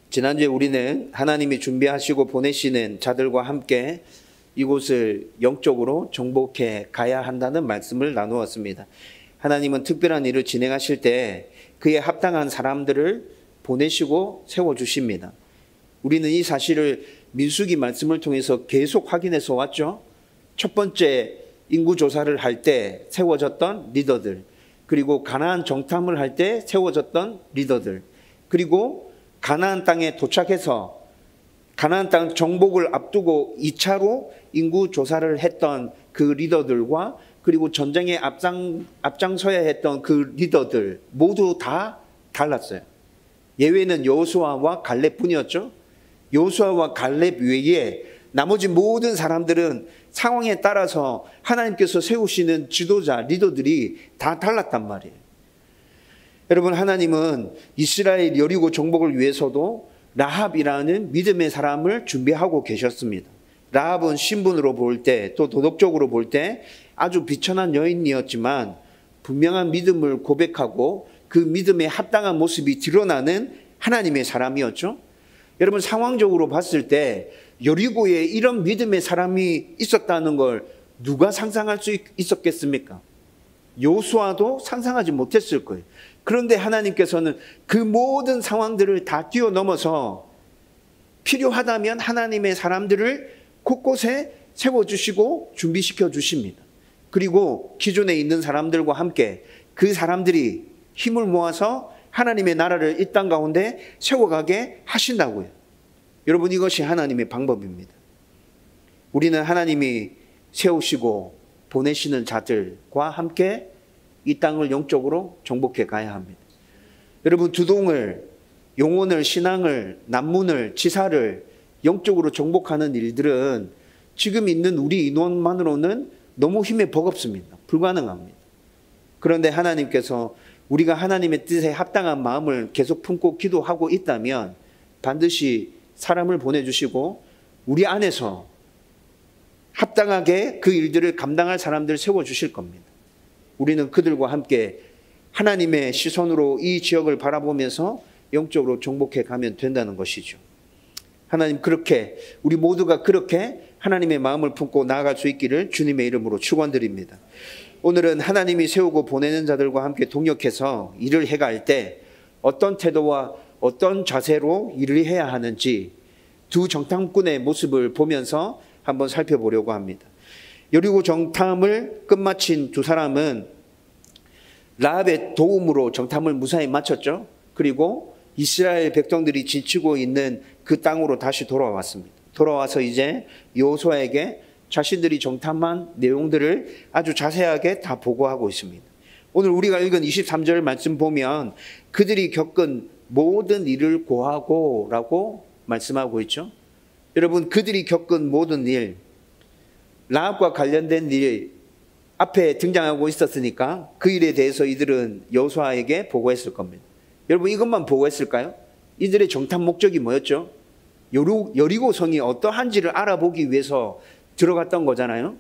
지난주에 우리는 하나님이 준비하시고 보내시는 자들과 함께 이곳을 영적으로 정복해 가야 한다는 말씀을 나누었습니다. 하나님은 특별한 일을 진행하실 때 그에 합당한 사람들을 보내시고 세워주십니다. 우리는 이 사실을 민수기 말씀을 통해서 계속 확인해서 왔죠. 첫 번째 인구조사를 할 때 세워졌던 리더들, 그리고 가나안 정탐을 할 때 세워졌던 리더들, 그리고 가나안 땅에 도착해서 가나안 땅 정복을 앞두고 2차로 인구 조사를 했던 그 리더들과 그리고 전쟁에 앞장서야 했던 그 리더들 모두 다 달랐어요. 예외는 여호수아와 갈렙뿐이었죠. 여호수아와 갈렙 외에 나머지 모든 사람들은 상황에 따라서 하나님께서 세우시는 지도자, 리더들이 다 달랐단 말이에요. 여러분, 하나님은 이스라엘 여리고 정복을 위해서도 라합이라는 믿음의 사람을 준비하고 계셨습니다. 라합은 신분으로 볼 때, 또 도덕적으로 볼 때 아주 비천한 여인이었지만 분명한 믿음을 고백하고 그 믿음에 합당한 모습이 드러나는 하나님의 사람이었죠. 여러분, 상황적으로 봤을 때 여리고에 이런 믿음의 사람이 있었다는 걸 누가 상상할 수 있었겠습니까? 여호수아도 상상하지 못했을 거예요. 그런데 하나님께서는 그 모든 상황들을 다 뛰어넘어서 필요하다면 하나님의 사람들을 곳곳에 세워주시고 준비시켜 주십니다. 그리고 기존에 있는 사람들과 함께 그 사람들이 힘을 모아서 하나님의 나라를 이 땅 가운데 세워가게 하신다고요. 여러분, 이것이 하나님의 방법입니다. 우리는 하나님이 세우시고 보내시는 자들과 함께 이 땅을 영적으로 정복해 가야 합니다. 여러분, 두동을, 영혼을, 신앙을, 난문을, 지사를 영적으로 정복하는 일들은 지금 있는 우리 인원만으로는 너무 힘에 버겁습니다. 불가능합니다. 그런데 하나님께서 우리가 하나님의 뜻에 합당한 마음을 계속 품고 기도하고 있다면 반드시 사람을 보내주시고 우리 안에서 합당하게 그 일들을 감당할 사람들을 세워주실 겁니다. 우리는 그들과 함께 하나님의 시선으로 이 지역을 바라보면서 영적으로 정복해 가면 된다는 것이죠. 하나님, 그렇게 우리 모두가 그렇게 하나님의 마음을 품고 나아갈 수 있기를 주님의 이름으로 축원드립니다. 오늘은 하나님이 세우고 보내는 자들과 함께 동역해서 일을 해갈 때 어떤 태도와 어떤 자세로 일을 해야 하는지 두 정탐꾼의 모습을 보면서 한번 살펴보려고 합니다. 여리고 정탐을 끝마친 두 사람은 라합의 도움으로 정탐을 무사히 마쳤죠. 그리고 이스라엘 백성들이 지치고 있는 그 땅으로 다시 돌아왔습니다. 돌아와서 이제 여호수아에게 자신들이 정탐한 내용들을 아주 자세하게 다 보고하고 있습니다. 오늘 우리가 읽은 23절 말씀 보면 그들이 겪은 모든 일을 고하고 라고 말씀하고 있죠. 여러분, 그들이 겪은 모든 일, 라합과 관련된 일 앞에 등장하고 있었으니까 그 일에 대해서 이들은 여호수아에게 보고했을 겁니다. 여러분, 이것만 보고했을까요? 이들의 정탐 목적이 뭐였죠? 여리고 성이 어떠한지를 알아보기 위해서 들어갔던 거잖아요.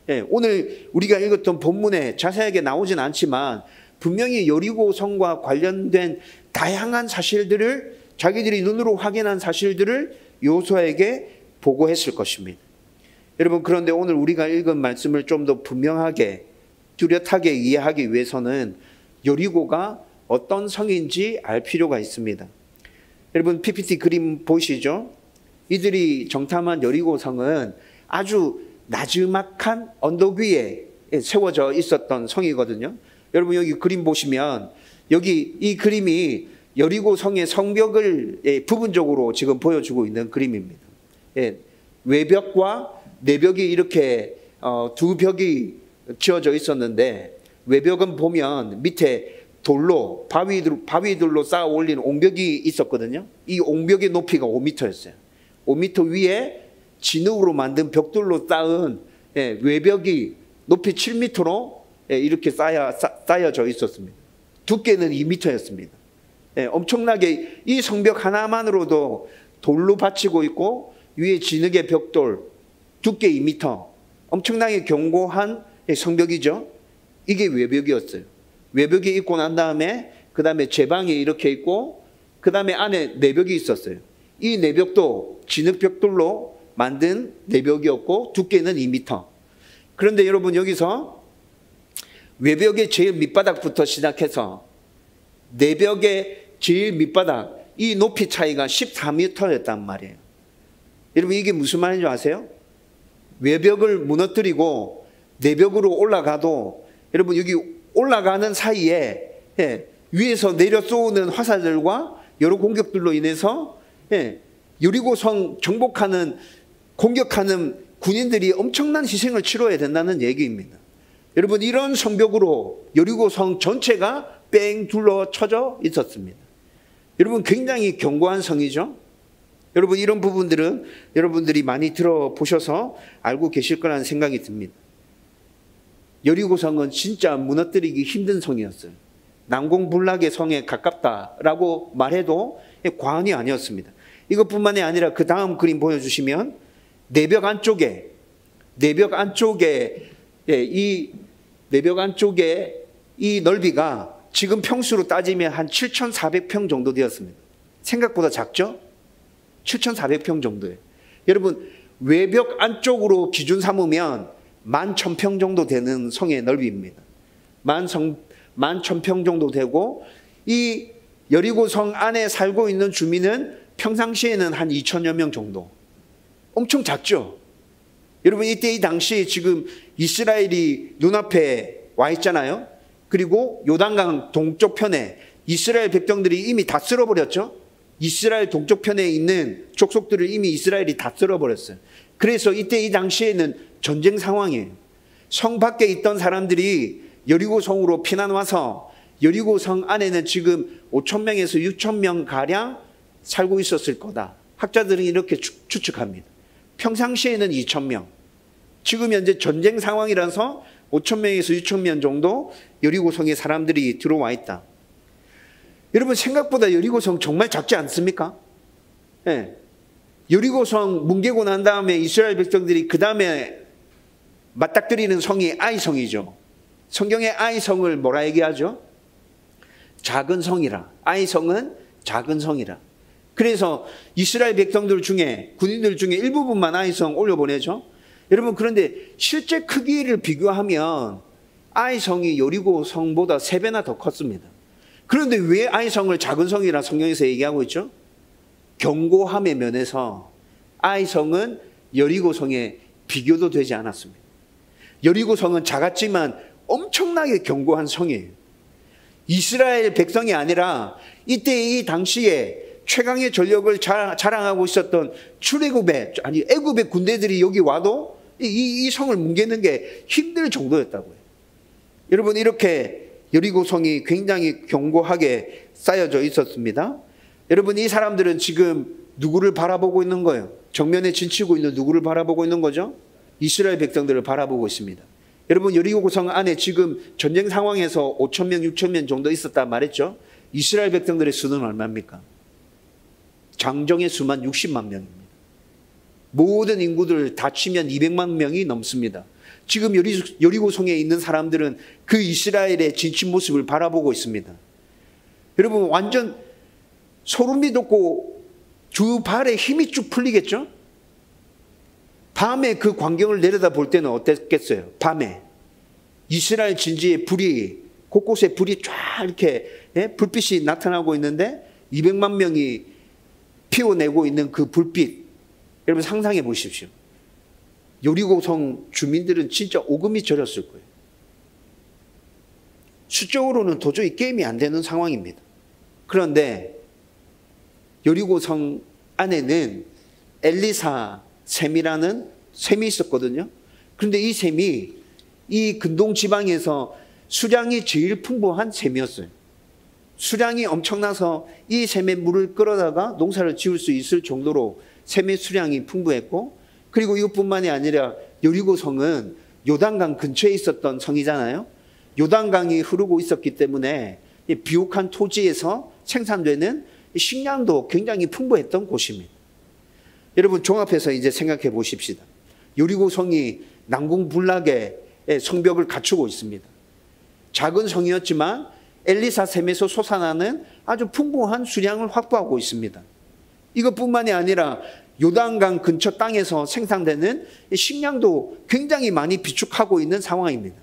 예, 오늘 우리가 읽었던 본문에 자세하게 나오진 않지만 분명히 여리고 성과 관련된 다양한 사실들을 자기들이 눈으로 확인한 사실들을 여호수아에게 보고했을 것입니다. 여러분, 그런데 오늘 우리가 읽은 말씀을 좀 더 분명하게 뚜렷하게 이해하기 위해서는 여리고가 어떤 성인지 알 필요가 있습니다. 여러분, PPT 그림 보시죠? 이들이 정탐한 여리고 성은 아주 나지막한 언덕 위에 세워져 있었던 성이거든요. 여러분, 여기 그림 보시면 여기 이 그림이 여리고 성의 성벽을 부분적으로 지금 보여주고 있는 그림입니다. 외벽과 내벽이 이렇게 두 벽이 지어져 있었는데 외벽은 보면 밑에 돌로 바위들로 쌓아 올린 옹벽이 있었거든요. 이 옹벽의 높이가 5m였어요. 5m 위에 진흙으로 만든 벽돌로 쌓은 외벽이 높이 7m로 이렇게 쌓여져 있었습니다. 두께는 2m였습니다. 엄청나게 이 성벽 하나만으로도 돌로 받치고 있고 위에 진흙의 벽돌 두께 2m, 엄청나게 견고한 성벽이죠. 이게 외벽이었어요. 외벽이 있고 난 다음에 그 다음에 제방이 이렇게 있고 그 다음에 안에 내벽이 있었어요. 이 내벽도 진흙벽돌로 만든 내벽이었고 두께는 2m. 그런데 여러분 여기서 외벽의 제일 밑바닥부터 시작해서 내벽의 제일 밑바닥 이 높이 차이가 14m였단 말이에요. 여러분 이게 무슨 말인 줄 아세요? 외벽을 무너뜨리고 내벽으로 올라가도 여러분 여기 올라가는 사이에 위에서 내려 쏘는 화살들과 여러 공격들로 인해서 여리고성 정복하는 공격하는 군인들이 엄청난 희생을 치러야 된다는 얘기입니다. 여러분 이런 성벽으로 여리고성 전체가 뺑 둘러쳐져 있었습니다. 여러분 굉장히 견고한 성이죠. 여러분 이런 부분들은 여러분들이 많이 들어보셔서 알고 계실 거라는 생각이 듭니다. 여리고성은 진짜 무너뜨리기 힘든 성이었어요. 난공불락의 성에 가깝다라고 말해도 과언이 아니었습니다. 이것뿐만이 아니라 그 다음 그림 보여주시면 내벽 안쪽에 이 넓이가 지금 평수로 따지면 한 7,400평 정도 되었습니다. 생각보다 작죠? 7,400평 정도예요. 여러분 외벽 안쪽으로 기준 삼으면 11,000평 정도 되는 성의 넓이입니다. 11,000평 정도 되고 이 여리고성 안에 살고 있는 주민은 평상시에는 한 2,000여 명 정도. 엄청 작죠? 여러분 이때 이 당시 지금 이스라엘이 눈앞에 와 있잖아요. 그리고 요단강 동쪽 편에 이스라엘 백성들이 이미 다 쓸어버렸죠. 이스라엘 동쪽 편에 있는 족속들을 이미 이스라엘이 다 쓸어버렸어요. 그래서 이때 이 당시에는 전쟁 상황이에요. 성 밖에 있던 사람들이 여리고성으로 피난 와서 여리고성 안에는 지금 5,000명에서 6,000명 가량 살고 있었을 거다. 학자들은 이렇게 추측합니다. 평상시에는 2,000명. 지금 현재 전쟁 상황이라서 5,000명에서 6,000명 정도 여리고성에 사람들이 들어와 있다. 여러분 생각보다 여리고성 정말 작지 않습니까? 네. 여리고성 뭉개고 난 다음에 이스라엘 백성들이 그 다음에 맞닥뜨리는 성이 아이성이죠. 성경의 아이성을 뭐라 얘기하죠? 작은 성이라. 아이성은 작은 성이라. 그래서 이스라엘 백성들 중에 군인들 중에 일부분만 아이성 올려보내죠. 여러분 그런데 실제 크기를 비교하면 아이성이 여리고성보다 3배나 더 컸습니다. 그런데 왜 아이성을 작은 성이라 성경에서 얘기하고 있죠? 견고함의 면에서 아이성은 여리고성에 비교도 되지 않았습니다. 여리고성은 작았지만 엄청나게 견고한 성이에요. 이스라엘 백성이 아니라 이때 이 당시에 최강의 전력을 자랑하고 있었던 애굽의 군대들이 여기 와도 이 성을 뭉개는 게 힘들 정도였다고요. 여러분 이렇게 여리고성이 굉장히 견고하게 쌓여져 있었습니다. 여러분 이 사람들은 지금 누구를 바라보고 있는 거예요? 정면에 진치고 있는 누구를 바라보고 있는 거죠? 이스라엘 백성들을 바라보고 있습니다. 여러분 여리고성 안에 지금 전쟁 상황에서 5,000명, 6,000명 정도 있었다 말했죠? 이스라엘 백성들의 수는 얼마입니까? 장정의 수만 60만 명입니다. 모든 인구들 다 치면 200만 명이 넘습니다. 지금 여리고성에 있는 사람들은 그 이스라엘의 진치 모습을 바라보고 있습니다. 여러분 완전 소름이 돋고 두 발에 힘이 쭉 풀리겠죠? 밤에 그 광경을 내려다볼 때는 어땠겠어요? 밤에 이스라엘 진지의 불이 곳곳에 불이 쫙 이렇게 불빛이 나타나고 있는데 200만 명이 피워내고 있는 그 불빛 여러분 상상해 보십시오. 여리고성 주민들은 진짜 오금이 저렸을 거예요. 수적으로는 도저히 게임이 안 되는 상황입니다. 그런데 여리고성 안에는 엘리사 샘이라는 샘이 있었거든요. 그런데 이 샘이 이 근동 지방에서 수량이 제일 풍부한 샘이었어요. 수량이 엄청나서 이 샘의 물을 끌어다가 농사를 지을 수 있을 정도로 샘의 수량이 풍부했고, 그리고 이것뿐만이 아니라 여리고성은 요단강 근처에 있었던 성이잖아요. 요단강이 흐르고 있었기 때문에 비옥한 토지에서 생산되는 식량도 굉장히 풍부했던 곳입니다. 여러분 종합해서 이제 생각해 보십시다. 여리고성이 난공불락의 성벽을 갖추고 있습니다. 작은 성이었지만 엘리사 샘에서 솟아나는 아주 풍부한 수량을 확보하고 있습니다. 이것뿐만이 아니라 요단강 근처 땅에서 생산되는 식량도 굉장히 많이 비축하고 있는 상황입니다.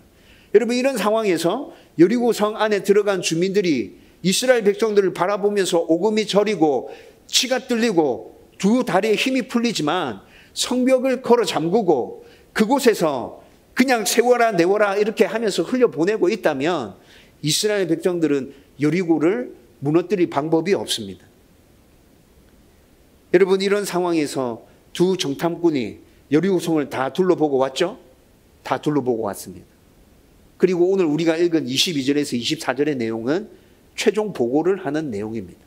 여러분, 이런 상황에서 여리고 성 안에 들어간 주민들이 이스라엘 백성들을 바라보면서 오금이 저리고 치가 뚫리고 두 다리에 힘이 풀리지만 성벽을 걸어 잠그고 그곳에서 그냥 세워라 내워라 이렇게 하면서 흘려보내고 있다면 이스라엘 백성들은 여리고를 무너뜨릴 방법이 없습니다. 여러분, 이런 상황에서 두 정탐꾼이 여리고성을 다 둘러보고 왔죠? 다 둘러보고 왔습니다. 그리고 오늘 우리가 읽은 22절에서 24절의 내용은 최종 보고를 하는 내용입니다.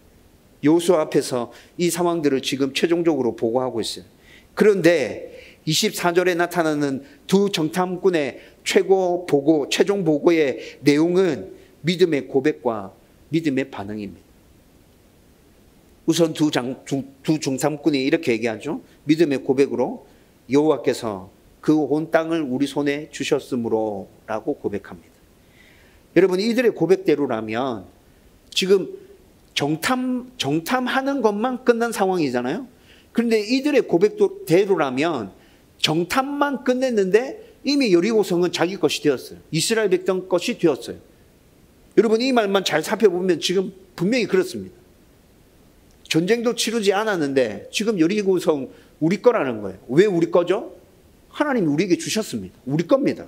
여호수아 앞에서 이 상황들을 지금 최종적으로 보고하고 있어요. 그런데 24절에 나타나는 두 정탐꾼의 최종 보고의 내용은 믿음의 고백과 믿음의 반응입니다. 우선 두 정탐꾼이 이렇게 얘기하죠. 믿음의 고백으로 여호와께서 그 온 땅을 우리 손에 주셨으므로 라고 고백합니다. 여러분, 이들의 고백대로라면 지금 정탐하는 것만 끝난 상황이잖아요. 그런데 이들의 고백대로라면 정탐만 끝냈는데 이미 여리고성은 자기 것이 되었어요. 이스라엘 백성 것이 되었어요. 여러분, 이 말만 잘 살펴보면 지금 분명히 그렇습니다. 전쟁도 치르지 않았는데 지금 여리고성 우리 거라는 거예요. 왜 우리 거죠? 하나님이 우리에게 주셨습니다. 우리 겁니다.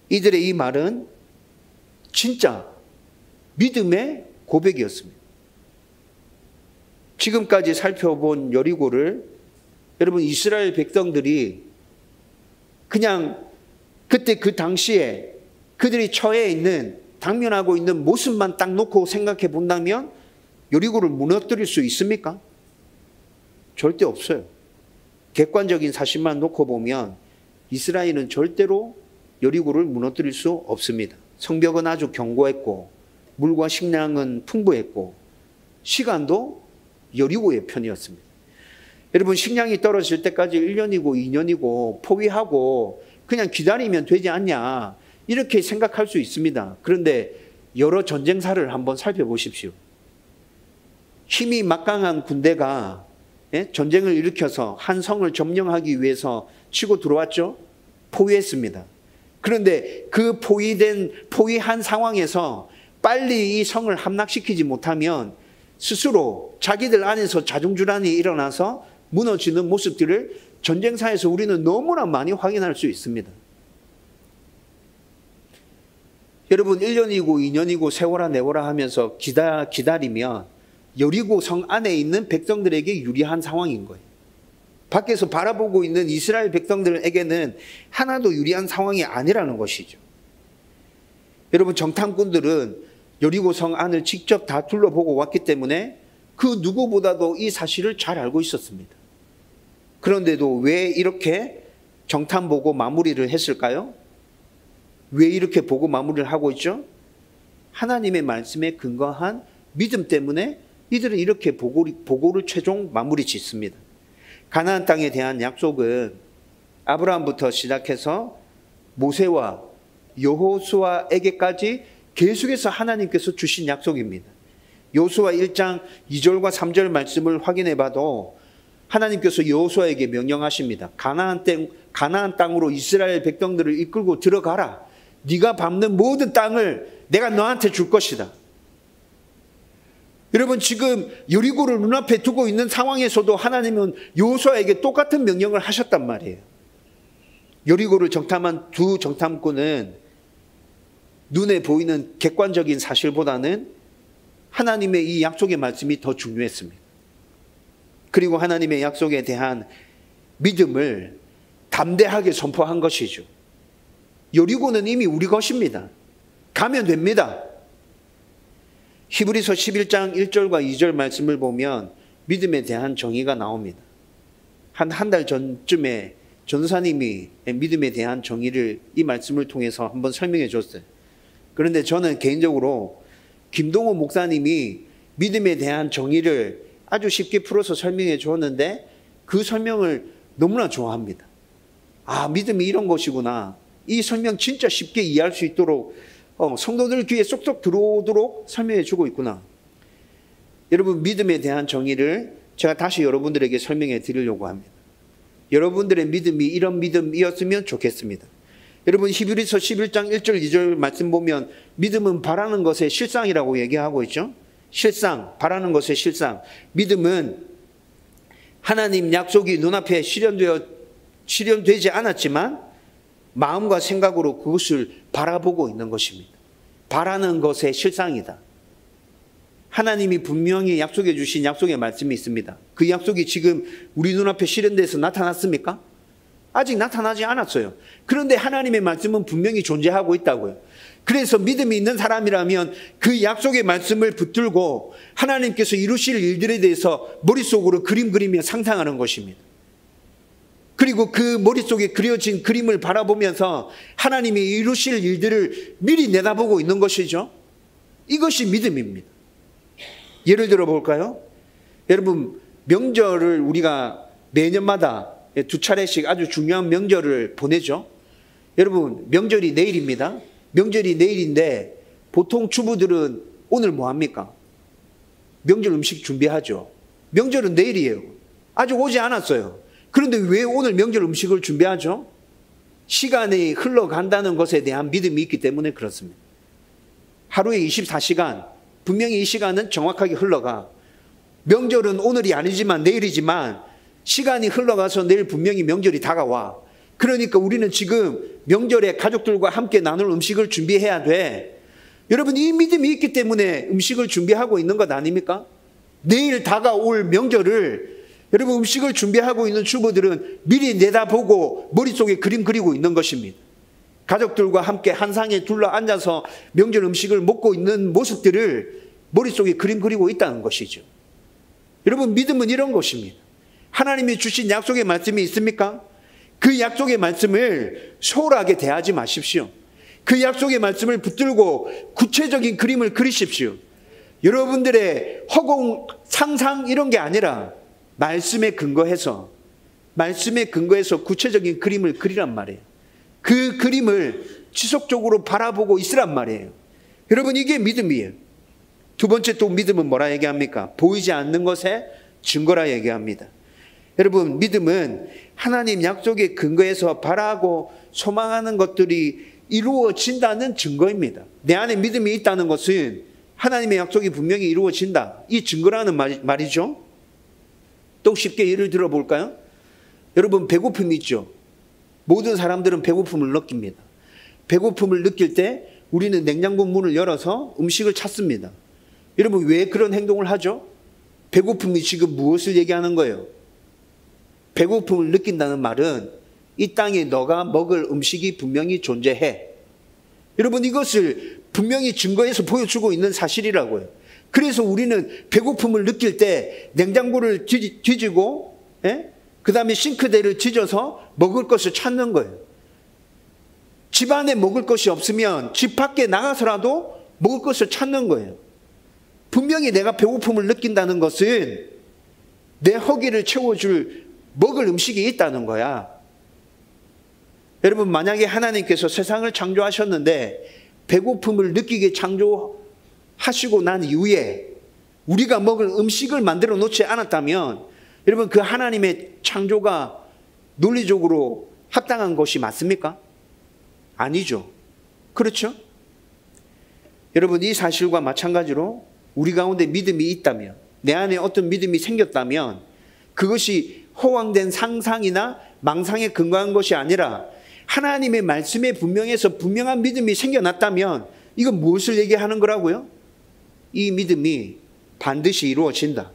이들의 이 말은 진짜 믿음의 고백이었습니다. 지금까지 살펴본 여리고를 여러분, 이스라엘 백성들이 그냥 그때 그 당시에 그들이 처해 있는 당면하고 있는 모습만 딱 놓고 생각해 본다면 여리고를 무너뜨릴 수 있습니까? 절대 없어요. 객관적인 사실만 놓고 보면 이스라엘은 절대로 여리고를 무너뜨릴 수 없습니다. 성벽은 아주 견고했고 물과 식량은 풍부했고 시간도 여리고의 편이었습니다. 여러분, 식량이 떨어질 때까지 1년이고 2년이고 포기하고 그냥 기다리면 되지 않냐 이렇게 생각할 수 있습니다. 그런데 여러 전쟁사를 한번 살펴보십시오. 힘이 막강한 군대가 전쟁을 일으켜서 한 성을 점령하기 위해서 치고 들어왔죠. 포위했습니다. 그런데 그 포위한 상황에서 빨리 이 성을 함락시키지 못하면 스스로 자기들 안에서 자중질환이 일어나서 무너지는 모습들을 전쟁사에서 우리는 너무나 많이 확인할 수 있습니다. 여러분, 1년이고 2년이고 세워라 내워라 하면서 기다리면 여리고 성 안에 있는 백성들에게 유리한 상황인 거예요. 밖에서 바라보고 있는 이스라엘 백성들에게는 하나도 유리한 상황이 아니라는 것이죠. 여러분, 정탐꾼들은 여리고 성 안을 직접 다 둘러보고 왔기 때문에 그 누구보다도 이 사실을 잘 알고 있었습니다. 그런데도 왜 이렇게 정탐 보고 마무리를 했을까요? 왜 이렇게 보고 마무리를 하고 있죠? 하나님의 말씀에 근거한 믿음 때문에 이들은 이렇게 보고를 최종 마무리 짓습니다. 가나안 땅에 대한 약속은 아브라함부터 시작해서 모세와 여호수아에게까지 계속해서 하나님께서 주신 약속입니다. 여호수아 1장 2절과 3절 말씀을 확인해 봐도 하나님께서 여호수아에게 명령하십니다. 가나안 땅으로 이스라엘 백성들을 이끌고 들어가라. 네가 밟는 모든 땅을 내가 너한테 줄 것이다. 여러분, 지금 여리고를 눈앞에 두고 있는 상황에서도 하나님은 여호수아에게 똑같은 명령을 하셨단 말이에요. 여리고를 정탐한 두 정탐꾼은 눈에 보이는 객관적인 사실보다는 하나님의 이 약속의 말씀이 더 중요했습니다. 그리고 하나님의 약속에 대한 믿음을 담대하게 선포한 것이죠. 여리고는 이미 우리 것입니다. 가면 됩니다. 히브리서 11장 1절과 2절 말씀을 보면 믿음에 대한 정의가 나옵니다. 한 달 전쯤에 전사님이 믿음에 대한 정의를 이 말씀을 통해서 한번 설명해 줬어요. 그런데 저는 개인적으로 김동호 목사님이 믿음에 대한 정의를 아주 쉽게 풀어서 설명해 주었는데 그 설명을 너무나 좋아합니다. 아, 믿음이 이런 것이구나. 이 설명 진짜 쉽게 이해할 수 있도록 성도들 귀에 쏙쏙 들어오도록 설명해 주고 있구나. 여러분, 믿음에 대한 정의를 제가 다시 여러분들에게 설명해 드리려고 합니다. 여러분들의 믿음이 이런 믿음이었으면 좋겠습니다. 여러분, 히브리서 11장 1절 2절 말씀 보면 믿음은 바라는 것의 실상이라고 얘기하고 있죠. 실상, 바라는 것의 실상. 믿음은 하나님 약속이 눈앞에 실현되지 않았지만 마음과 생각으로 그것을 바라보고 있는 것입니다. 바라는 것의 실상이다. 하나님이 분명히 약속해 주신 약속의 말씀이 있습니다. 그 약속이 지금 우리 눈앞에 실현돼서 나타났습니까? 아직 나타나지 않았어요. 그런데 하나님의 말씀은 분명히 존재하고 있다고요. 그래서 믿음이 있는 사람이라면 그 약속의 말씀을 붙들고 하나님께서 이루실 일들에 대해서 머릿속으로 그림 그리며 상상하는 것입니다. 그리고 그 머릿속에 그려진 그림을 바라보면서 하나님이 이루실 일들을 미리 내다보고 있는 것이죠. 이것이 믿음입니다. 예를 들어 볼까요? 여러분, 명절을 우리가 매년마다 2차례씩 아주 중요한 명절을 보내죠. 여러분, 명절이 내일입니다. 명절이 내일인데 보통 주부들은 오늘 뭐 합니까? 명절 음식 준비하죠. 명절은 내일이에요. 아직 오지 않았어요. 그런데 왜 오늘 명절 음식을 준비하죠? 시간이 흘러간다는 것에 대한 믿음이 있기 때문에 그렇습니다. 하루에 24시간, 분명히 이 시간은 정확하게 흘러가. 명절은 오늘이 아니지만 내일이지만 시간이 흘러가서 내일 분명히 명절이 다가와. 그러니까 우리는 지금 명절에 가족들과 함께 나눌 음식을 준비해야 돼. 여러분, 이 믿음이 있기 때문에 음식을 준비하고 있는 것 아닙니까? 내일 다가올 명절을 여러분, 음식을 준비하고 있는 주부들은 미리 내다보고 머릿속에 그림 그리고 있는 것입니다. 가족들과 함께 한 상에 둘러 앉아서 명절 음식을 먹고 있는 모습들을 머릿속에 그림 그리고 있다는 것이죠. 여러분, 믿음은 이런 것입니다. 하나님이 주신 약속의 말씀이 있습니까? 그 약속의 말씀을 소홀하게 대하지 마십시오. 그 약속의 말씀을 붙들고 구체적인 그림을 그리십시오. 여러분들의 허공, 상상 이런 게 아니라 말씀에 근거해서 구체적인 그림을 그리란 말이에요. 그 그림을 지속적으로 바라보고 있으란 말이에요. 여러분, 이게 믿음이에요. 두 번째 또 믿음은 뭐라 얘기합니까? 보이지 않는 것의 증거라 얘기합니다. 여러분, 믿음은 하나님 약속에 근거해서 바라고 소망하는 것들이 이루어진다는 증거입니다. 내 안에 믿음이 있다는 것은 하나님의 약속이 분명히 이루어진다. 이 증거라는 말이죠. 또 쉽게 예를 들어 볼까요? 여러분, 배고픔이 있죠. 모든 사람들은 배고픔을 느낍니다. 배고픔을 느낄 때 우리는 냉장고 문을 열어서 음식을 찾습니다. 여러분, 왜 그런 행동을 하죠? 배고픔이 지금 무엇을 얘기하는 거예요? 배고픔을 느낀다는 말은 이 땅에 너가 먹을 음식이 분명히 존재해. 여러분, 이것을 분명히 증거해서 보여주고 있는 사실이라고요. 그래서 우리는 배고픔을 느낄 때 냉장고를 뒤지고 그 다음에 싱크대를 뒤져서 먹을 것을 찾는 거예요. 집 안에 먹을 것이 없으면 집 밖에 나가서라도 먹을 것을 찾는 거예요. 분명히 내가 배고픔을 느낀다는 것은 내 허기를 채워줄 먹을 음식이 있다는 거야. 여러분, 만약에 하나님께서 세상을 창조하셨는데 배고픔을 느끼게 창조하시고 난 이후에 우리가 먹을 음식을 만들어 놓지 않았다면 여러분, 그 하나님의 창조가 논리적으로 합당한 것이 맞습니까? 아니죠. 그렇죠? 여러분, 이 사실과 마찬가지로 우리 가운데 믿음이 있다면, 내 안에 어떤 믿음이 생겼다면 그것이 허황된 상상이나 망상에 근거한 것이 아니라 하나님의 말씀에 분명해서 분명한 믿음이 생겨났다면 이건 무엇을 얘기하는 거라고요? 이 믿음이 반드시 이루어진다.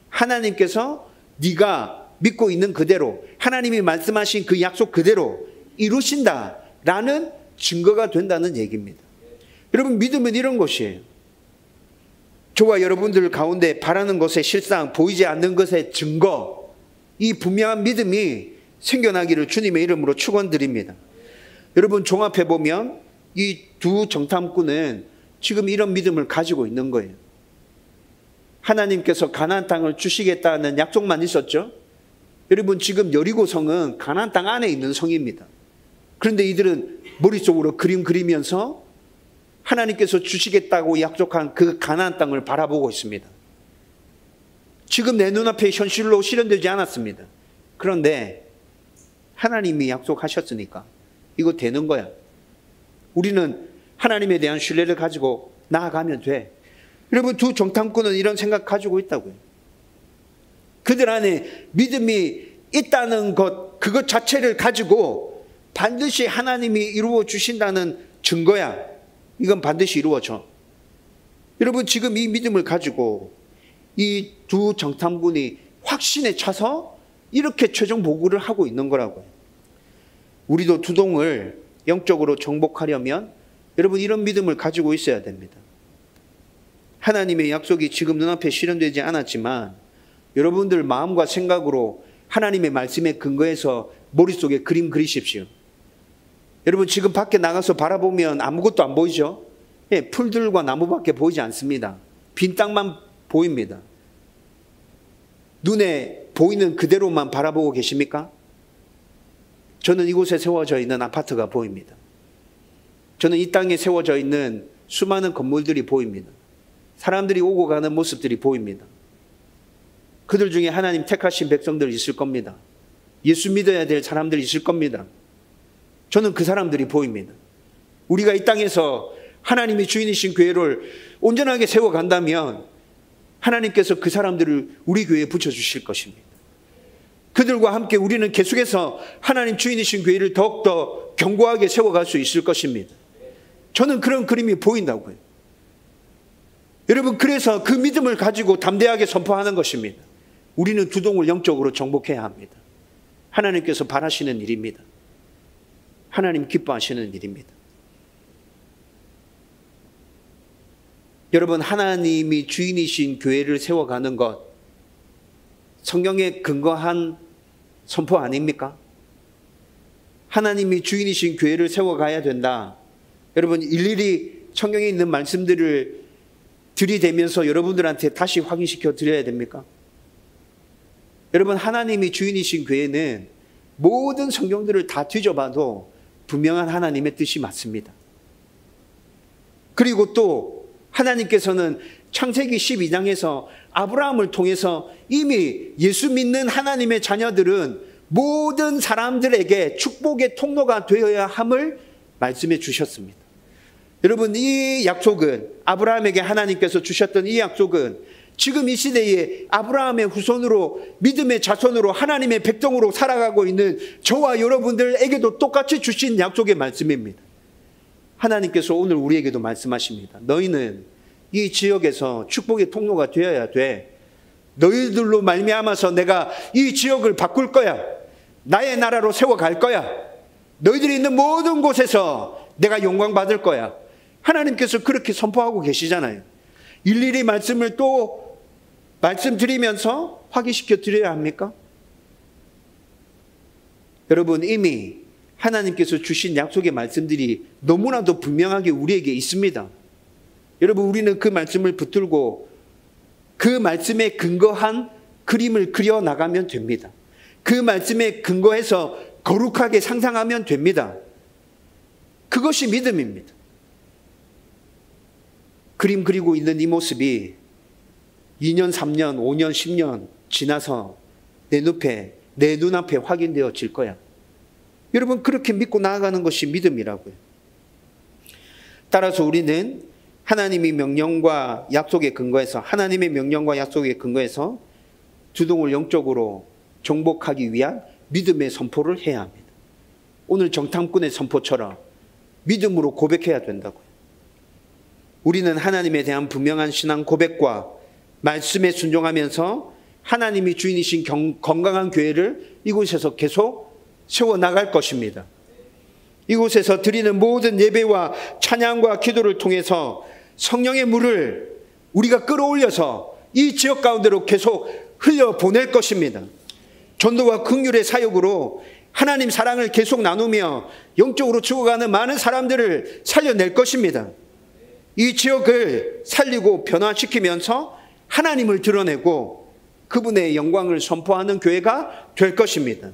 하나님께서 네가 믿고 있는 그대로, 하나님이 말씀하신 그 약속 그대로 이루신다라는 증거가 된다는 얘기입니다. 여러분, 믿음은 이런 것이에요. 저와 여러분들 가운데 바라는 것의 실상, 보이지 않는 것의 증거, 이 분명한 믿음이 생겨나기를 주님의 이름으로 축원드립니다. 여러분, 종합해 보면 이 두 정탐꾼은 지금 이런 믿음을 가지고 있는 거예요. 하나님께서 가나안 땅을 주시겠다는 약속만 있었죠. 여러분, 지금 여리고성은 가나안 땅 안에 있는 성입니다. 그런데 이들은 머릿속으로 그림 그리면서 하나님께서 주시겠다고 약속한 그 가나안 땅을 바라보고 있습니다. 지금 내 눈앞에 현실로 실현되지 않았습니다. 그런데 하나님이 약속하셨으니까 이거 되는 거야. 우리는 하나님에 대한 신뢰를 가지고 나아가면 돼. 여러분, 두 정탐꾼은 이런 생각 가지고 있다고요. 그들 안에 믿음이 있다는 것, 그것 자체를 가지고 반드시 하나님이 이루어 주신다는 증거야. 이건 반드시 이루어져. 여러분, 지금 이 믿음을 가지고 이 두 정탐꾼이 확신에 차서 이렇게 최종 보고를 하고 있는 거라고요. 우리도 두동을 영적으로 정복하려면 여러분, 이런 믿음을 가지고 있어야 됩니다. 하나님의 약속이 지금 눈앞에 실현되지 않았지만 여러분들 마음과 생각으로 하나님의 말씀에 근거해서 머릿속에 그림 그리십시오. 여러분, 지금 밖에 나가서 바라보면 아무것도 안 보이죠? 예, 풀들과 나무밖에 보이지 않습니다. 빈 땅만 보입니다. 눈에 보이는 그대로만 바라보고 계십니까? 저는 이곳에 세워져 있는 아파트가 보입니다. 저는 이 땅에 세워져 있는 수많은 건물들이 보입니다. 사람들이 오고 가는 모습들이 보입니다. 그들 중에 하나님 택하신 백성들이 있을 겁니다. 예수 믿어야 될 사람들이 있을 겁니다. 저는 그 사람들이 보입니다. 우리가 이 땅에서 하나님이 주인이신 교회를 온전하게 세워간다면 하나님께서 그 사람들을 우리 교회에 붙여주실 것입니다. 그들과 함께 우리는 계속해서 하나님 주인이신 교회를 더욱더 견고하게 세워갈 수 있을 것입니다. 저는 그런 그림이 보인다고요. 여러분, 그래서 그 믿음을 가지고 담대하게 선포하는 것입니다. 우리는 두동을 영적으로 정복해야 합니다. 하나님께서 바라시는 일입니다. 하나님 기뻐하시는 일입니다. 여러분, 하나님이 주인이신 교회를 세워가는 것, 성경에 근거한 선포 아닙니까? 하나님이 주인이신 교회를 세워가야 된다. 여러분, 일일이 성경에 있는 말씀들을 들이대면서 여러분들한테 다시 확인시켜 드려야 됩니까? 여러분, 하나님이 주인이신 교회는 모든 성경들을 다 뒤져봐도 분명한 하나님의 뜻이 맞습니다. 그리고 또 하나님께서는 창세기 12장에서 아브라함을 통해서 이미 예수 믿는 하나님의 자녀들은 모든 사람들에게 축복의 통로가 되어야 함을 말씀해 주셨습니다. 여러분, 이 약속은, 아브라함에게 하나님께서 주셨던 이 약속은 지금 이 시대에 아브라함의 후손으로, 믿음의 자손으로, 하나님의 백성으로 살아가고 있는 저와 여러분들에게도 똑같이 주신 약속의 말씀입니다. 하나님께서 오늘 우리에게도 말씀하십니다. 너희는 이 지역에서 축복의 통로가 되어야 돼. 너희들로 말미암아서 내가 이 지역을 바꿀 거야. 나의 나라로 세워갈 거야. 너희들이 있는 모든 곳에서 내가 영광 받을 거야. 하나님께서 그렇게 선포하고 계시잖아요. 일일이 말씀을 또 말씀드리면서 확인시켜 드려야 합니까? 여러분, 이미 하나님께서 주신 약속의 말씀들이 너무나도 분명하게 우리에게 있습니다. 여러분, 우리는 그 말씀을 붙들고 그 말씀에 근거한 그림을 그려 나가면 됩니다. 그 말씀에 근거해서 거룩하게 상상하면 됩니다. 그것이 믿음입니다. 그림 그리고 있는 이 모습이 2년, 3년, 5년, 10년 지나서 내 눈앞에 확인되어질 거야. 여러분, 그렇게 믿고 나아가는 것이 믿음이라고요. 따라서 우리는 하나님의 명령과 약속에 근거해서 두동을 영적으로 정복하기 위한 믿음의 선포를 해야 합니다. 오늘 정탐꾼의 선포처럼 믿음으로 고백해야 된다고요. 우리는 하나님에 대한 분명한 신앙 고백과 말씀에 순종하면서 하나님이 주인이신 건강한 교회를 이곳에서 계속 세워나갈 것입니다. 이곳에서 드리는 모든 예배와 찬양과 기도를 통해서 성령의 물을 우리가 끌어올려서 이 지역 가운데로 계속 흘려보낼 것입니다. 전도와 긍휼의 사역으로 하나님 사랑을 계속 나누며 영적으로 죽어가는 많은 사람들을 살려낼 것입니다. 이 지역을 살리고 변화시키면서 하나님을 드러내고 그분의 영광을 선포하는 교회가 될 것입니다.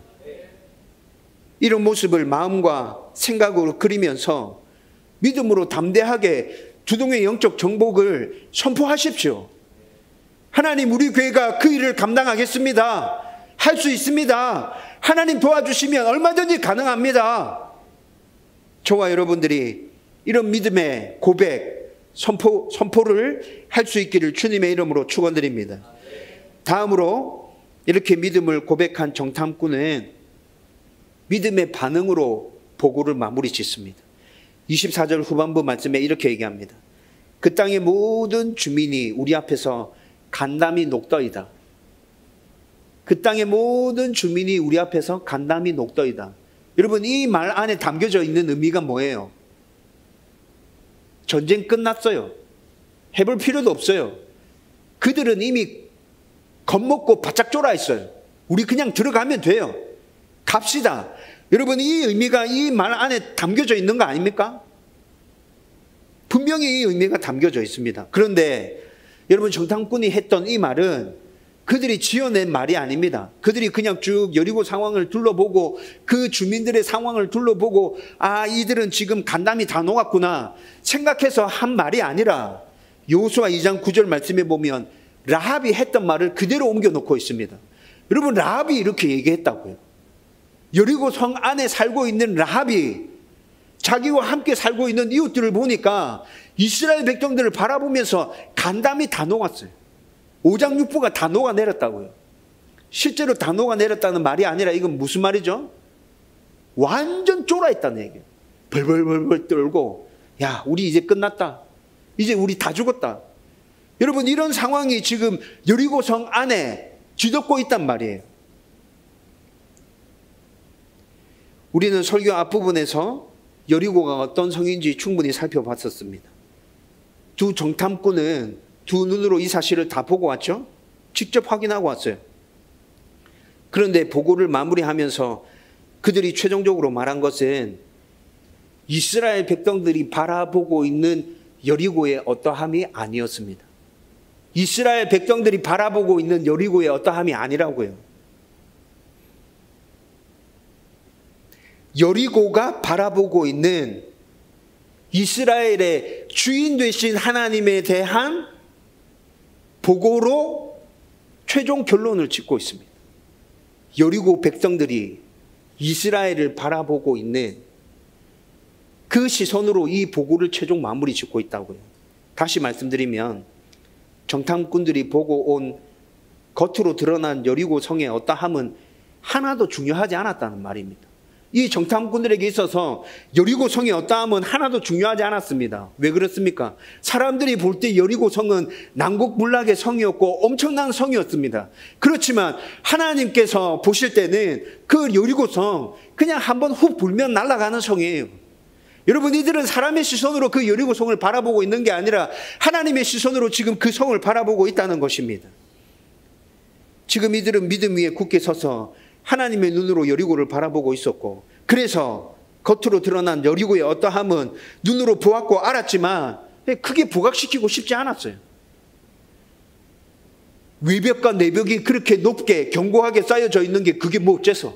이런 모습을 마음과 생각으로 그리면서 믿음으로 담대하게 두동의 영적 정복을 선포하십시오. 하나님, 우리 교회가 그 일을 감당하겠습니다. 할 수 있습니다. 하나님 도와주시면 얼마든지 가능합니다. 저와 여러분들이 이런 믿음의 고백, 선포를 할 수 있기를 주님의 이름으로 축원드립니다. 다음으로 이렇게 믿음을 고백한 정탐꾼은 믿음의 반응으로 보고를 마무리 짓습니다. 24절 후반부 말씀에 이렇게 얘기합니다. 그 땅의 모든 주민이 우리 앞에서 간담이 녹더이다. 그 땅의 모든 주민이 우리 앞에서 간담이 녹더이다. 여러분, 이 말 안에 담겨져 있는 의미가 뭐예요? 전쟁 끝났어요. 해볼 필요도 없어요. 그들은 이미 겁먹고 바짝 쫄아 있어요. 우리 그냥 들어가면 돼요. 갑시다. 여러분, 이 의미가 이 말 안에 담겨져 있는 거 아닙니까? 분명히 이 의미가 담겨져 있습니다. 그런데 여러분, 정탐꾼이 했던 이 말은 그들이 지어낸 말이 아닙니다. 그들이 그냥 쭉 여리고 상황을 둘러보고 그 주민들의 상황을 둘러보고 아, 이들은 지금 간담이 다 녹았구나 생각해서 한 말이 아니라 여호수아 2장 9절 말씀에 보면 라합이 했던 말을 그대로 옮겨놓고 있습니다. 여러분, 라합이 이렇게 얘기했다고요. 여리고 성 안에 살고 있는 라합이 자기와 함께 살고 있는 이웃들을 보니까 이스라엘 백성들을 바라보면서 간담이 다 녹았어요. 오장육부가 다 녹아내렸다고요. 실제로 다 녹아내렸다는 말이 아니라 이건 무슨 말이죠? 완전 쫄아있다는 얘기예요. 벌벌벌벌 떨고 야, 우리 이제 끝났다. 이제 우리 다 죽었다. 여러분, 이런 상황이 지금 여리고성 안에 뒤덮고 있단 말이에요. 우리는 설교 앞부분에서 여리고가 어떤 성인지 충분히 살펴봤었습니다. 두 정탐꾼은 두 눈으로 이 사실을 다 보고 왔죠? 직접 확인하고 왔어요. 그런데 보고를 마무리하면서 그들이 최종적으로 말한 것은 이스라엘 백성들이 바라보고 있는 여리고의 어떠함이 아니었습니다. 이스라엘 백성들이 바라보고 있는 여리고의 어떠함이 아니라고요. 여리고가 바라보고 있는 이스라엘의 주인 되신 하나님에 대한 보고로 최종 결론을 짓고 있습니다. 여리고 백성들이 이스라엘을 바라보고 있는 그 시선으로 이 보고를 최종 마무리 짓고 있다고요. 다시 말씀드리면 정탐꾼들이 보고 온 겉으로 드러난 여리고 성의 어떠함은 하나도 중요하지 않았다는 말입니다. 이 정탐꾼들에게 있어서 여리고 성의 어떠함은 하나도 중요하지 않았습니다. 왜 그렇습니까? 사람들이 볼 때 여리고 성은 난국불락의 성이었고 엄청난 성이었습니다. 그렇지만 하나님께서 보실 때는 그 여리고 성 그냥 한번 훅 불면 날아가는 성이에요. 여러분, 이들은 사람의 시선으로 그 여리고 성을 바라보고 있는 게 아니라 하나님의 시선으로 지금 그 성을 바라보고 있다는 것입니다. 지금 이들은 믿음 위에 굳게 서서 하나님의 눈으로 여리고를 바라보고 있었고, 그래서 겉으로 드러난 여리고의 어떠함은 눈으로 보았고 알았지만 크게 부각시키고 싶지 않았어요. 외벽과 내벽이 그렇게 높게 견고하게 쌓여져 있는 게 그게 뭐 어째서?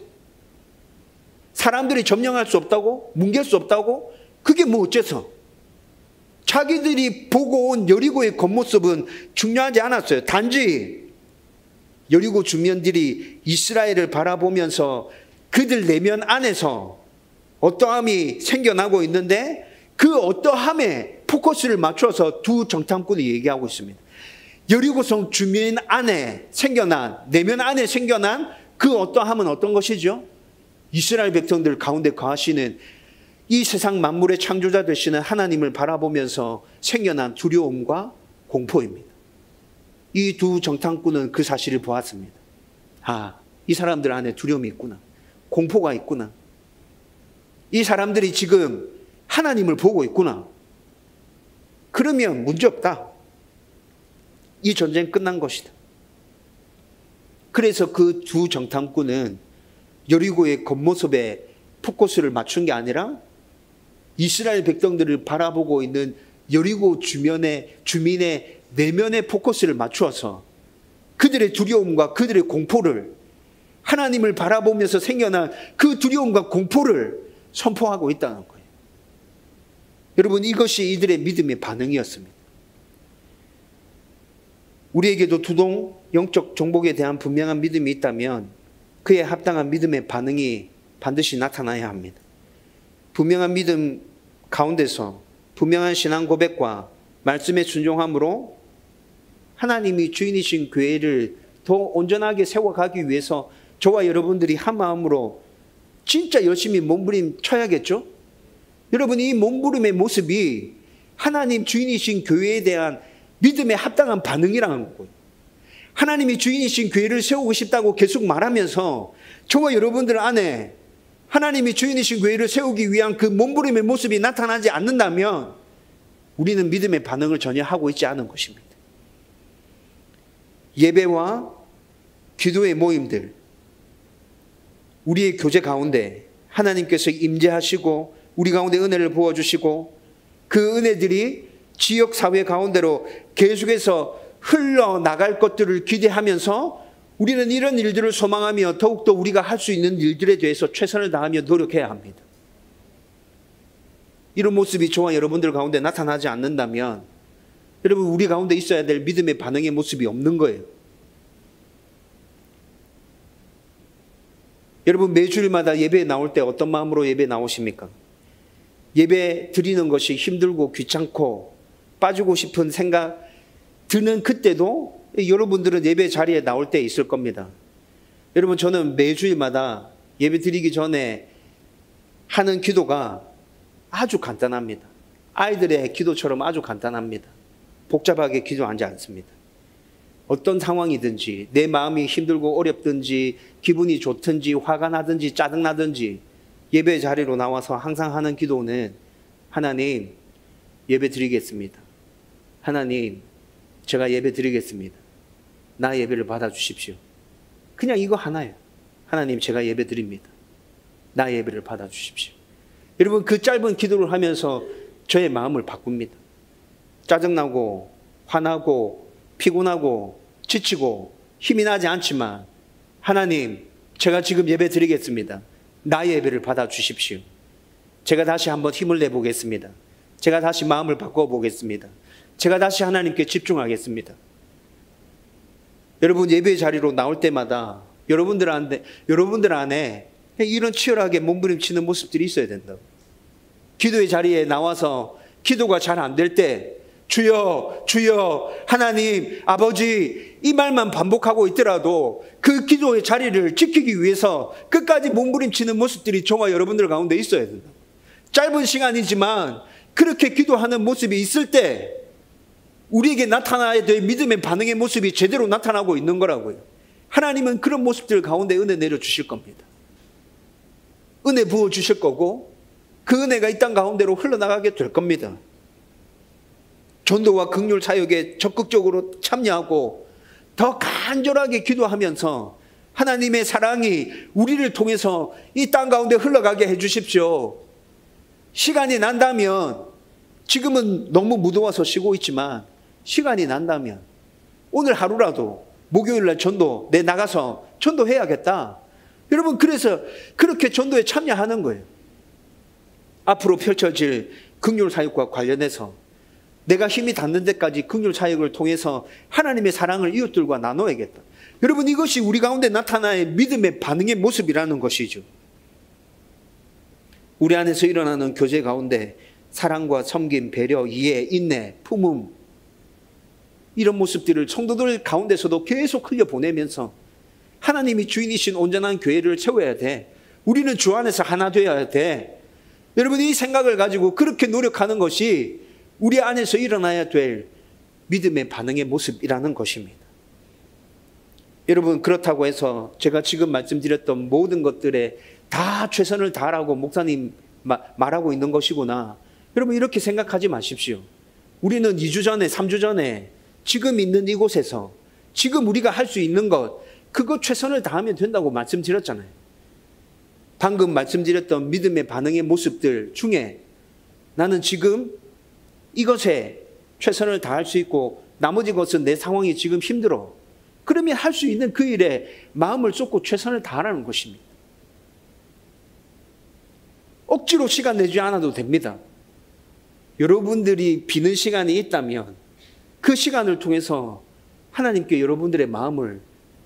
사람들이 점령할 수 없다고? 뭉갤 수 없다고? 그게 뭐 어째서? 자기들이 보고 온 여리고의 겉모습은 중요하지 않았어요. 단지 여리고 주민들이 이스라엘을 바라보면서 그들 내면 안에서 어떠함이 생겨나고 있는데 그 어떠함에 포커스를 맞춰서 두 정탐꾼이 얘기하고 있습니다. 여리고성 주민 안에 생겨난, 내면 안에 생겨난 그 어떠함은 어떤 것이죠? 이스라엘 백성들 가운데 거하시는 이 세상 만물의 창조자 되시는 하나님을 바라보면서 생겨난 두려움과 공포입니다. 이 두 정탐꾼은 그 사실을 보았습니다. 아, 이 사람들 안에 두려움이 있구나. 공포가 있구나. 이 사람들이 지금 하나님을 보고 있구나. 그러면 문제없다. 이 전쟁 끝난 것이다. 그래서 그 두 정탐꾼은 여리고의 겉모습에 포커스를 맞춘 게 아니라 이스라엘 백성들을 바라보고 있는 여리고 주민의 내면에 포커스를 맞추어서 그들의 두려움과 그들의 공포를, 하나님을 바라보면서 생겨난 그 두려움과 공포를 선포하고 있다는 거예요. 여러분, 이것이 이들의 믿음의 반응이었습니다. 우리에게도 두동 영적 정복에 대한 분명한 믿음이 있다면 그에 합당한 믿음의 반응이 반드시 나타나야 합니다. 분명한 믿음 가운데서 분명한 신앙 고백과 말씀의 순종함으로 하나님이 주인이신 교회를 더 온전하게 세워가기 위해서 저와 여러분들이 한 마음으로 진짜 열심히 몸부림 쳐야겠죠? 여러분, 이 몸부림의 모습이 하나님 주인이신 교회에 대한 믿음에 합당한 반응이라는 거고요. 하나님이 주인이신 교회를 세우고 싶다고 계속 말하면서 저와 여러분들 안에 하나님이 주인이신 교회를 세우기 위한 그 몸부림의 모습이 나타나지 않는다면 우리는 믿음의 반응을 전혀 하고 있지 않은 것입니다. 예배와 기도의 모임들, 우리의 교제 가운데 하나님께서 임재하시고 우리 가운데 은혜를 부어주시고 그 은혜들이 지역사회 가운데로 계속해서 흘러나갈 것들을 기대하면서 우리는 이런 일들을 소망하며 더욱더 우리가 할 수 있는 일들에 대해서 최선을 다하며 노력해야 합니다. 이런 모습이 저와 여러분들 가운데 나타나지 않는다면 여러분, 우리 가운데 있어야 될 믿음의 반응의 모습이 없는 거예요. 여러분, 매주일마다 예배에 나올 때 어떤 마음으로 예배에 나오십니까? 예배 드리는 것이 힘들고 귀찮고 빠지고 싶은 생각 드는 그때도 여러분들은 예배 자리에 나올 때 있을 겁니다. 여러분, 저는 매주일마다 예배 드리기 전에 하는 기도가 아주 간단합니다. 아이들의 기도처럼 아주 간단합니다. 복잡하게 기도하지 않습니다. 어떤 상황이든지 내 마음이 힘들고 어렵든지 기분이 좋든지 화가 나든지 짜증나든지 예배 자리로 나와서 항상 하는 기도는 하나님, 예배 드리겠습니다. 하나님, 제가 예배 드리겠습니다. 나 예배를 받아주십시오. 그냥 이거 하나예요. 하나님, 제가 예배 드립니다. 나 예배를 받아주십시오. 여러분, 그 짧은 기도를 하면서 저의 마음을 바꿉니다. 짜증나고 화나고 피곤하고 지치고 힘이 나지 않지만 하나님, 제가 지금 예배 드리겠습니다. 나의 예배를 받아주십시오. 제가 다시 한번 힘을 내보겠습니다. 제가 다시 마음을 바꿔보겠습니다. 제가 다시 하나님께 집중하겠습니다. 여러분, 예배 자리로 나올 때마다 여러분들 안에 이런 치열하게 몸부림치는 모습들이 있어야 된다. 기도의 자리에 나와서 기도가 잘 안 될 때 주여, 주여, 하나님, 아버지 이 말만 반복하고 있더라도 그 기도의 자리를 지키기 위해서 끝까지 몸부림치는 모습들이 저와 여러분들 가운데 있어야 된다. 짧은 시간이지만 그렇게 기도하는 모습이 있을 때 우리에게 나타나야 될 믿음의 반응의 모습이 제대로 나타나고 있는 거라고요. 하나님은 그런 모습들 가운데 은혜 내려주실 겁니다. 은혜 부어주실 거고 그 은혜가 이 땅 가운데로 흘러나가게 될 겁니다. 전도와 긍휼 사역에 적극적으로 참여하고 더 간절하게 기도하면서 하나님의 사랑이 우리를 통해서 이 땅 가운데 흘러가게 해주십시오. 시간이 난다면, 지금은 너무 무더워서 쉬고 있지만 시간이 난다면 오늘 하루라도 목요일날 전도 내 나가서 전도해야겠다. 여러분, 그래서 그렇게 전도에 참여하는 거예요. 앞으로 펼쳐질 긍휼 사역과 관련해서 내가 힘이 닿는 데까지 긍휼 사역을 통해서 하나님의 사랑을 이웃들과 나눠야겠다. 여러분, 이것이 우리 가운데 나타나의 믿음의 반응의 모습이라는 것이죠. 우리 안에서 일어나는 교제 가운데 사랑과 섬김, 배려, 이해, 인내, 품음, 이런 모습들을 성도들 가운데서도 계속 흘려보내면서 하나님이 주인이신 온전한 교회를 세워야 돼. 우리는 주 안에서 하나 되어야 돼. 여러분, 이 생각을 가지고 그렇게 노력하는 것이 우리 안에서 일어나야 될 믿음의 반응의 모습이라는 것입니다. 여러분, 그렇다고 해서 제가 지금 말씀드렸던 모든 것들에 다 최선을 다하라고 목사님 말하고 있는 것이구나. 여러분, 이렇게 생각하지 마십시오. 우리는 2주 전에 3주 전에 지금 있는 이곳에서 지금 우리가 할 수 있는 것, 그거 최선을 다하면 된다고 말씀드렸잖아요. 방금 말씀드렸던 믿음의 반응의 모습들 중에 나는 지금 이것에 최선을 다할 수 있고 나머지 것은 내 상황이 지금 힘들어. 그러면 할 수 있는 그 일에 마음을 쏟고 최선을 다하라는 것입니다. 억지로 시간 내지 않아도 됩니다. 여러분들이 비는 시간이 있다면 그 시간을 통해서 하나님께 여러분들의 마음을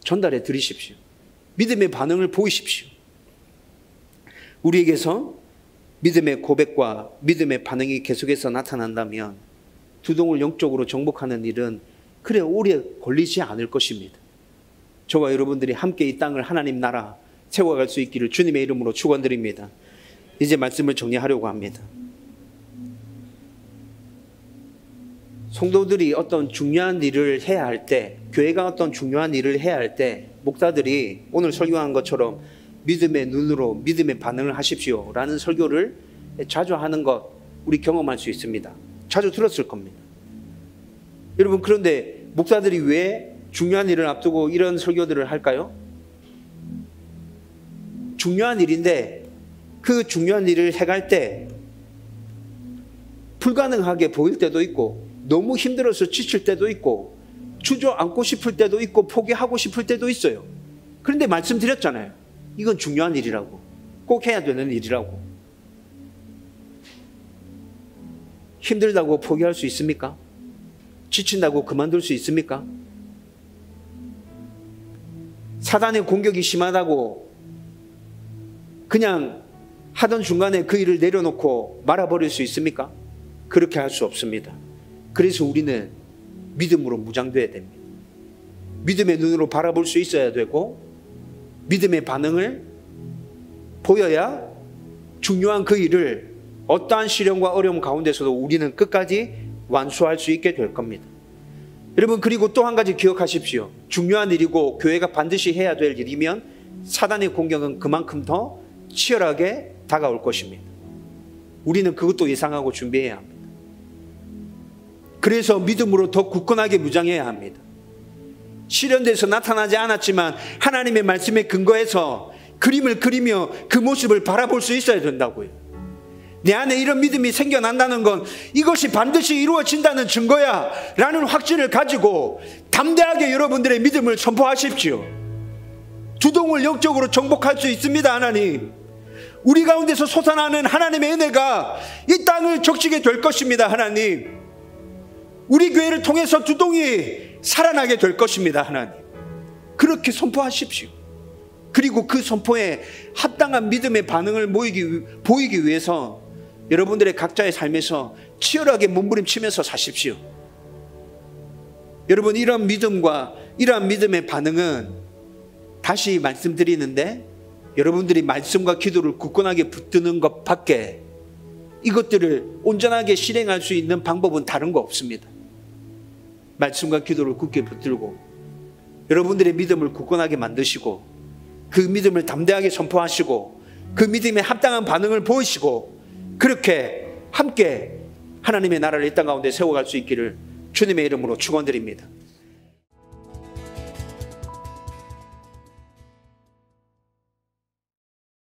전달해 드리십시오. 믿음의 반응을 보이십시오. 우리에게서 믿음의 고백과 믿음의 반응이 계속해서 나타난다면 두동을 영적으로 정복하는 일은 그래 오래 걸리지 않을 것입니다. 저와 여러분들이 함께 이 땅을 하나님 나라 세워갈 수 있기를 주님의 이름으로 축원드립니다. 이제 말씀을 정리하려고 합니다. 성도들이 어떤 중요한 일을 해야 할 때, 교회가 어떤 중요한 일을 해야 할 때 목사들이 오늘 설교한 것처럼 믿음의 눈으로 믿음의 반응을 하십시오 라는 설교를 자주 하는 것 우리 경험할 수 있습니다. 자주 들었을 겁니다. 여러분, 그런데 목사들이 왜 중요한 일을 앞두고 이런 설교들을 할까요? 중요한 일인데 그 중요한 일을 해갈 때 불가능하게 보일 때도 있고 너무 힘들어서 지칠 때도 있고 주저앉고 싶을 때도 있고 포기하고 싶을 때도 있어요. 그런데 말씀드렸잖아요. 이건 중요한 일이라고. 꼭 해야 되는 일이라고. 힘들다고 포기할 수 있습니까? 지친다고 그만둘 수 있습니까? 사단의 공격이 심하다고 그냥 하던 중간에 그 일을 내려놓고 말아버릴 수 있습니까? 그렇게 할 수 없습니다. 그래서 우리는 믿음으로 무장돼야 됩니다. 믿음의 눈으로 바라볼 수 있어야 되고 믿음의 반응을 보여야 중요한 그 일을 어떠한 시련과 어려움 가운데서도 우리는 끝까지 완수할 수 있게 될 겁니다. 여러분, 그리고 또 한 가지 기억하십시오. 중요한 일이고 교회가 반드시 해야 될 일이면 사단의 공격은 그만큼 더 치열하게 다가올 것입니다. 우리는 그것도 예상하고 준비해야 합니다. 그래서 믿음으로 더 굳건하게 무장해야 합니다. 실현돼서 나타나지 않았지만 하나님의 말씀에 근거해서 그림을 그리며 그 모습을 바라볼 수 있어야 된다고요. 내 안에 이런 믿음이 생겨난다는 건 이것이 반드시 이루어진다는 증거야 라는 확신을 가지고 담대하게 여러분들의 믿음을 선포하십시오. 두동을 영적으로 정복할 수 있습니다. 하나님, 우리 가운데서 솟아나는 하나님의 은혜가 이 땅을 적시게 될 것입니다. 하나님, 우리 교회를 통해서 두동이 살아나게 될 것입니다. 하나님, 그렇게 선포하십시오. 그리고 그 선포에 합당한 믿음의 반응을 보이기 위해서 여러분들의 각자의 삶에서 치열하게 몸부림치면서 사십시오. 여러분, 이런 믿음과 이러한 믿음의 반응은 다시 말씀드리는데 여러분들이 말씀과 기도를 굳건하게 붙드는 것 밖에 이것들을 온전하게 실행할 수 있는 방법은 다른 거 없습니다. 말씀과 기도를 굳게 붙들고 여러분들의 믿음을 굳건하게 만드시고 그 믿음을 담대하게 선포하시고 그 믿음에 합당한 반응을 보이시고 그렇게 함께 하나님의 나라를 이 땅 가운데 세워갈 수 있기를 주님의 이름으로 축원드립니다.